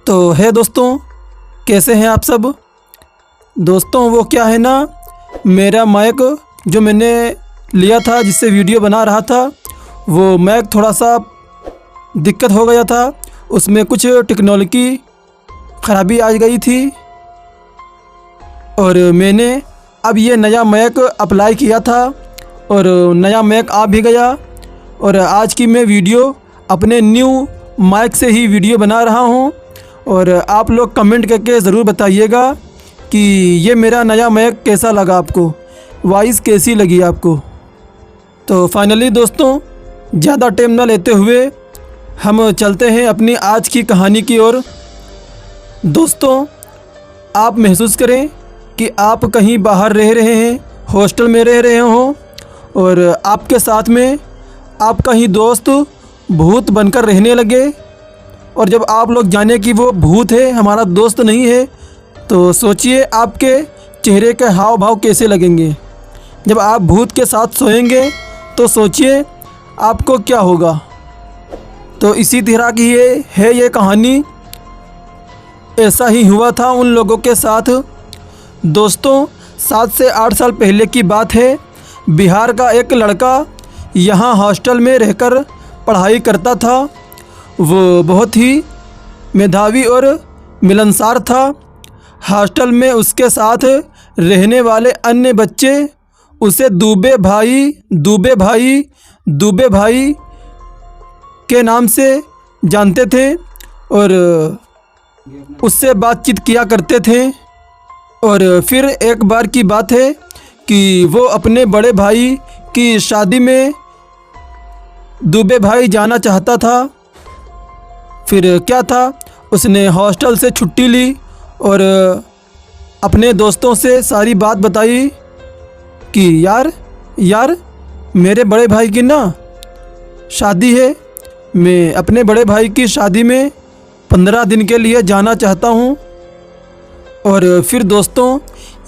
तो है दोस्तों, कैसे हैं आप सब। दोस्तों वो क्या है ना, मेरा माइक जो मैंने लिया था जिससे वीडियो बना रहा था, वो माइक थोड़ा सा दिक्कत हो गया था, उसमें कुछ टेक्नोलॉजी ख़राबी आ गई थी और मैंने अब ये नया माइक अप्लाई किया था और नया माइक आ भी गया। और आज की मैं वीडियो अपने न्यू माइक से ही वीडियो बना रहा हूँ और आप लोग कमेंट करके ज़रूर बताइएगा कि ये मेरा नया माइक कैसा लगा आपको, वॉइस कैसी लगी आपको। तो फाइनली दोस्तों, ज़्यादा टाइम ना लेते हुए हम चलते हैं अपनी आज की कहानी की ओर। दोस्तों, आप महसूस करें कि आप कहीं बाहर रह रहे हैं, हॉस्टल में रह रहे हो और आपके साथ में आपका ही दोस्त भूत बनकर रहने लगे। और जब आप लोग जाने कि वो भूत है, हमारा दोस्त नहीं है, तो सोचिए आपके चेहरे के हाव भाव कैसे लगेंगे। जब आप भूत के साथ सोएंगे तो सोचिए आपको क्या होगा। तो इसी तरह की ये कहानी। ऐसा ही हुआ था उन लोगों के साथ। दोस्तों, 7 से 8 साल पहले की बात है। बिहार का एक लड़का यहाँ हॉस्टल में रहकर पढ़ाई करता था। वो बहुत ही मेधावी और मिलनसार था। हॉस्टल में उसके साथ रहने वाले अन्य बच्चे उसे दूबे भाई के नाम से जानते थे और उससे बातचीत किया करते थे। और फिर एक बार की बात है कि वो अपने बड़े भाई की शादी में दूबे भाई जाना चाहता था। फिर क्या था, उसने हॉस्टल से छुट्टी ली और अपने दोस्तों से सारी बात बताई कि यार मेरे बड़े भाई की ना शादी है, मैं अपने बड़े भाई की शादी में 15 दिन के लिए जाना चाहता हूँ। और फिर दोस्तों,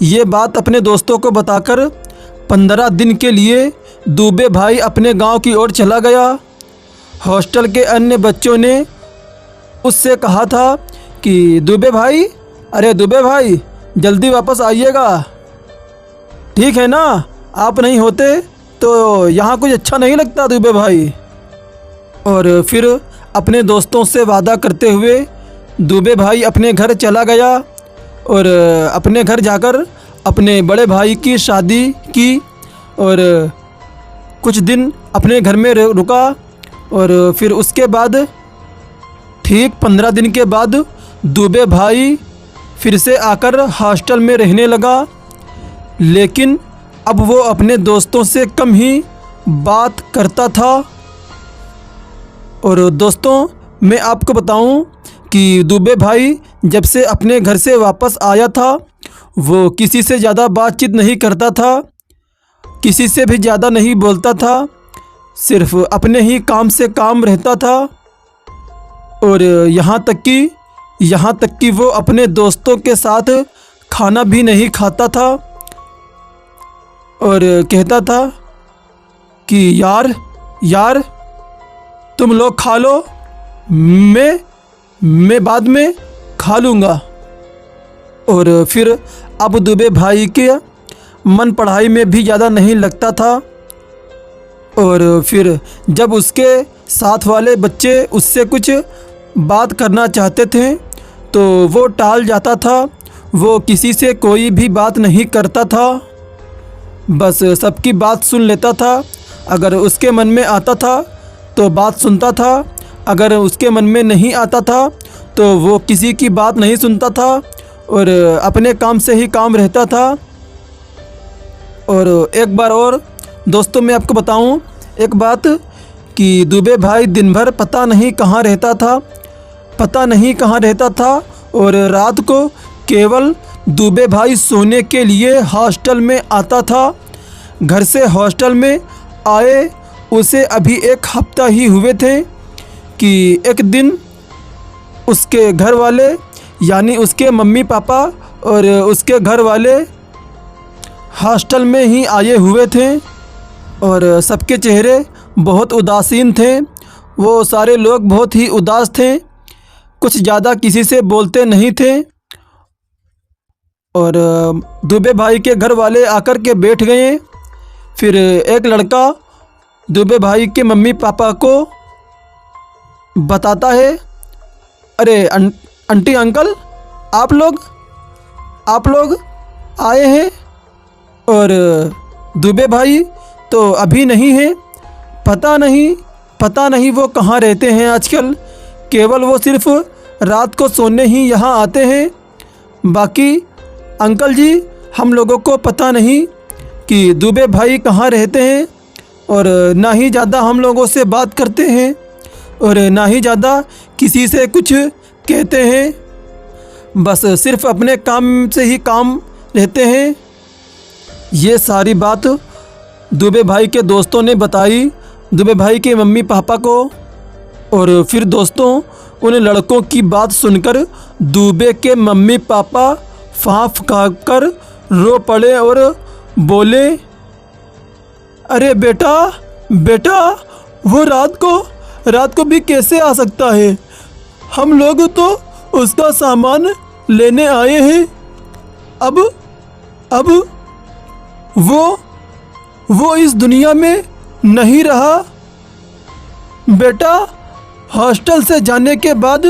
ये बात अपने दोस्तों को बताकर 15 दिन के लिए दूबे भाई अपने गांव की ओर चला गया। हॉस्टल के अन्य बच्चों ने उससे कहा था कि दूबे भाई जल्दी वापस आइएगा, ठीक है ना, आप नहीं होते तो यहाँ कुछ अच्छा नहीं लगता दूबे भाई। और फिर अपने दोस्तों से वादा करते हुए दूबे भाई अपने घर चला गया और अपने घर जाकर अपने बड़े भाई की शादी की और कुछ दिन अपने घर में रुका। और फिर उसके बाद ठीक 15 दिन के बाद दूबे भाई फिर से आकर हॉस्टल में रहने लगा, लेकिन अब वो अपने दोस्तों से कम ही बात करता था। और दोस्तों, मैं आपको बताऊं कि दूबे भाई जब से अपने घर से वापस आया था, वो किसी से ज़्यादा बातचीत नहीं करता था, किसी से भी ज़्यादा नहीं बोलता था, सिर्फ अपने ही काम से काम रहता था। और यहाँ तक कि वो अपने दोस्तों के साथ खाना भी नहीं खाता था और कहता था कि यार तुम लोग खा लो, मैं बाद में खा लूँगा। और फिर अब दूबे भाई के मन पढ़ाई में भी ज़्यादा नहीं लगता था। और फिर जब उसके साथ वाले बच्चे उससे कुछ बात करना चाहते थे तो वो टाल जाता था। वो किसी से कोई भी बात नहीं करता था, बस सबकी बात सुन लेता था। अगर उसके मन में आता था तो बात सुनता था, अगर उसके मन में नहीं आता था तो वो किसी की बात नहीं सुनता था और अपने काम से ही काम रहता था। और एक बार और दोस्तों, मैं आपको बताऊं एक बात कि दूबे भाई दिन भर पता नहीं कहाँ रहता था और रात को केवल दूबे भाई सोने के लिए हॉस्टल में आता था। घर से हॉस्टल में आए उसे अभी 1 हफ्ता ही हुए थे कि एक दिन उसके घर वाले, यानी उसके मम्मी पापा और उसके घर वाले हॉस्टल में ही आए हुए थे और सबके चेहरे बहुत उदासीन थे। वो सारे लोग बहुत ही उदास थे कुछ ज़्यादा किसी से बोलते नहीं थे। और दुबे भाई के घर वाले आकर के बैठ गए। फिर एक लड़का दुबे भाई के मम्मी पापा को बताता है, अरे आंटी अंकल आप लोग आए हैं। और दुबे भाई तो अभी नहीं है, पता नहीं वो कहाँ रहते हैं आजकल। केवल वो सिर्फ रात को सोने ही यहाँ आते हैं। बाकी अंकल जी हम लोगों को पता नहीं कि दुबे भाई कहाँ रहते हैं, और ना ही ज़्यादा हम लोगों से बात करते हैं और ना ही ज़्यादा किसी से कुछ कहते हैं। बस सिर्फ अपने काम से ही काम रहते हैं। ये सारी बात दुबे भाई के दोस्तों ने बताई दुबे भाई के मम्मी पापा को। और फिर दोस्तों उन लड़कों की बात सुनकर दुबे के मम्मी पापा फाँफ खाकर रो पड़े और बोले, अरे बेटा वो रात को भी कैसे आ सकता है? हम लोग तो उसका सामान लेने आए हैं। अब वो इस दुनिया में नहीं रहा। बेटा हॉस्टल से जाने के बाद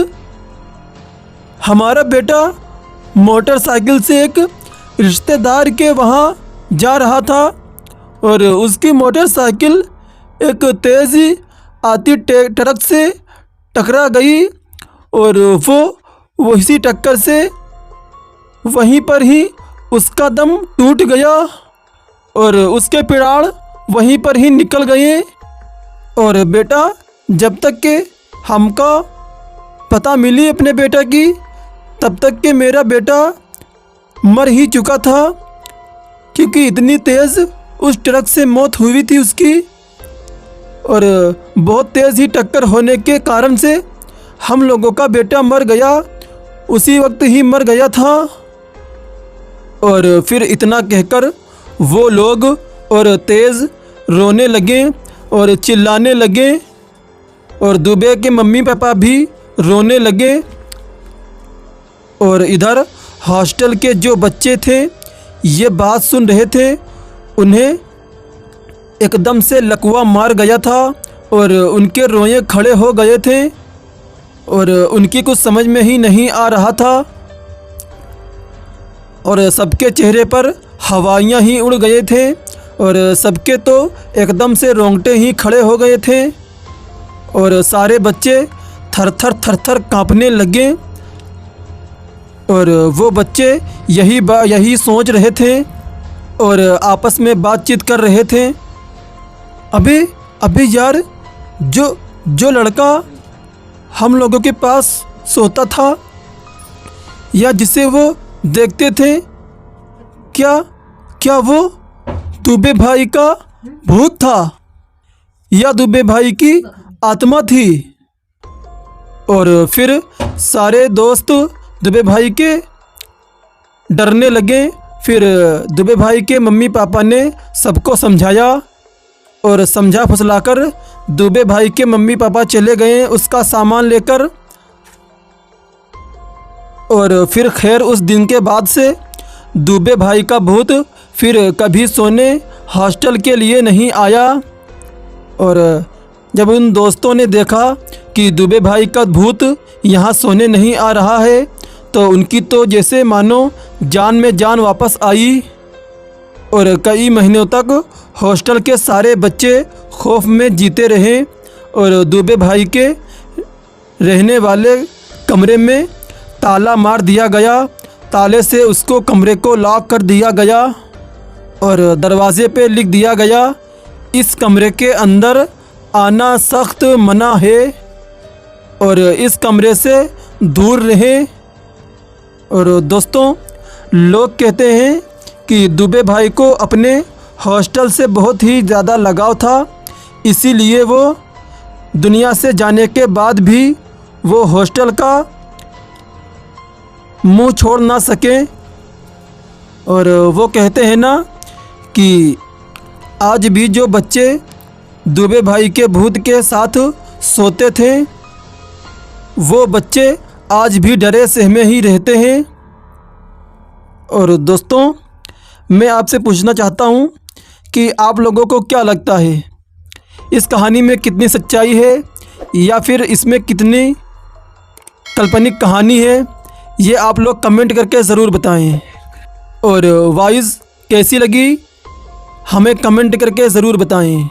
हमारा बेटा मोटरसाइकिल से एक रिश्तेदार के वहाँ जा रहा था और उसकी मोटरसाइकिल एक तेज़ आती ट्रक से टकरा गई और वो इसी टक्कर से वहीं पर ही उसका दम टूट गया और उसके प्राण वहीं पर ही निकल गए। और बेटा जब तक के हमका पता मिली अपने बेटा की, तब तक के मेरा बेटा मर ही चुका था, क्योंकि इतनी तेज़ उस ट्रक से मौत हुई थी उसकी। और बहुत तेज़ ही टक्कर होने के कारण से हम लोगों का बेटा मर गया, उसी वक्त ही मर गया था। और फिर इतना कहकर वो लोग और तेज़ रोने लगे और चिल्लाने लगे और दुबे के मम्मी पापा भी रोने लगे। और इधर हॉस्टल के जो बच्चे थे ये बात सुन रहे थे, उन्हें एकदम से लकवा मार गया था और उनके रोए खड़े हो गए थे और उनकी कुछ समझ में ही नहीं आ रहा था और सबके चेहरे पर हवाइयाँ ही उड़ गए थे और सबके तो एकदम से रोंगटे ही खड़े हो गए थे और सारे बच्चे थर थर कांपने लगे। और वो बच्चे यही सोच रहे थे और आपस में बातचीत कर रहे थे, अभी यार जो लड़का हम लोगों के पास सोता था या जिसे वो देखते थे, क्या वो दुबे भाई का भूत था या दुबे भाई की आत्मा थी? और फिर सारे दोस्त दुबे भाई के डरने लगे। फिर दुबे भाई के मम्मी पापा ने सबको समझाया और समझा फुसलाकर दुबे भाई के मम्मी पापा चले गए उसका सामान लेकर। और फिर खैर उस दिन के बाद से दुबे भाई का भूत फिर कभी सोने हॉस्टल के लिए नहीं आया। और जब उन दोस्तों ने देखा कि दुबे भाई का भूत यहाँ सोने नहीं आ रहा है, तो उनकी तो जैसे मानो जान में जान वापस आई। और कई महीनों तक हॉस्टल के सारे बच्चे खौफ में जीते रहे और दुबे भाई के रहने वाले कमरे में ताला मार दिया गया, ताले से उसको कमरे को लॉक कर दिया गया और दरवाजे पे लिख दिया गया, इस कमरे के अंदर आना सख्त मना है और इस कमरे से दूर रहें। और दोस्तों लोग कहते हैं कि दुबे भाई को अपने हॉस्टल से बहुत ही ज़्यादा लगाव था, इसीलिए वो दुनिया से जाने के बाद भी वो हॉस्टल का मुंह छोड़ ना सके। और वो कहते हैं ना कि आज भी जो बच्चे दुबे भाई के भूत के साथ सोते थे, वो बच्चे आज भी डरे सहमे ही रहते हैं। और दोस्तों, मैं आपसे पूछना चाहता हूँ कि आप लोगों को क्या लगता है, इस कहानी में कितनी सच्चाई है या फिर इसमें कितनी काल्पनिक कहानी है? ये आप लोग कमेंट करके ज़रूर बताएं। और वॉइस कैसी लगी हमें कमेंट करके ज़रूर बताएं।